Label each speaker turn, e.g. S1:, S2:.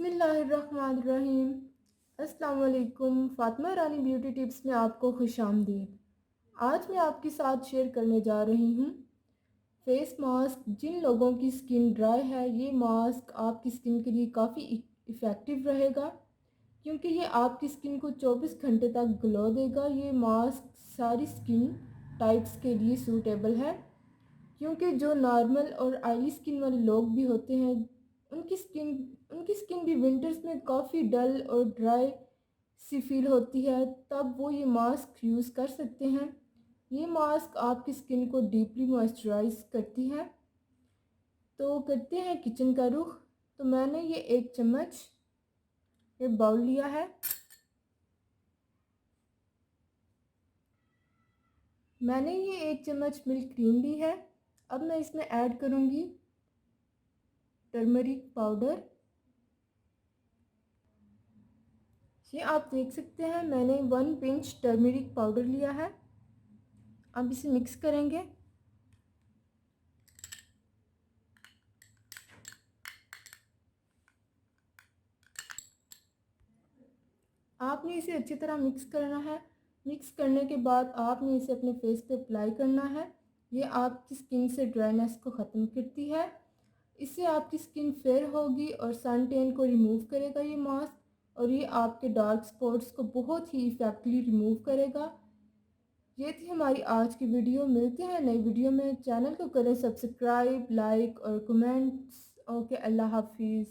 S1: बिस्मिल्लाहिर्रहमानिर्रहीम। अस्सलाम वालेकुम। फ़ातिमा रानी ब्यूटी टिप्स में आपको खुशामदीद। आज मैं आपके साथ शेयर करने जा रही हूँ फेस मास्क। जिन लोगों की स्किन ड्राई है, ये मास्क आपकी स्किन के लिए काफ़ी इफ़ेक्टिव रहेगा, क्योंकि ये आपकी स्किन को 24 घंटे तक ग्लो देगा। ये मास्क सारी स्किन टाइप्स के लिए सूटेबल है, क्योंकि जो नॉर्मल और ऑयली स्किन वाले लोग भी होते हैं, उनकी स्किन उनकी स्किन भी विंटर्स में काफ़ी डल और ड्राई सी फील होती है, तब वो ये मास्क यूज़ कर सकते हैं। ये मास्क आपकी स्किन को डीपली मॉइस्चराइज करती है। तो करते हैं किचन का रुख। तो मैंने ये 1 चम्मच ये बाउल लिया है। मैंने ये 1 चम्मच मिल्क क्रीम ली है। अब मैं इसमें ऐड करूँगी टर्मरिक पाउडर। ये आप देख सकते हैं, मैंने 1 पिंच टर्मरिक पाउडर लिया है। अब इसे मिक्स करेंगे। आपने इसे अच्छी तरह मिक्स करना है। मिक्स करने के बाद आपने इसे अपने फेस पे अप्लाई करना है। ये आपकी स्किन से ड्राइनेस को ख़त्म करती है। इससे आपकी स्किन फेयर होगी और सन टैन को रिमूव करेगा ये मास्क, और ये आपके डार्क स्पॉट्स को बहुत ही इफेक्टिवली रिमूव करेगा। ये थी हमारी आज की वीडियो। मिलते हैं नई वीडियो में। चैनल को करें सब्सक्राइब, लाइक और कमेंट्स। ओके, अल्लाह हाफिज़।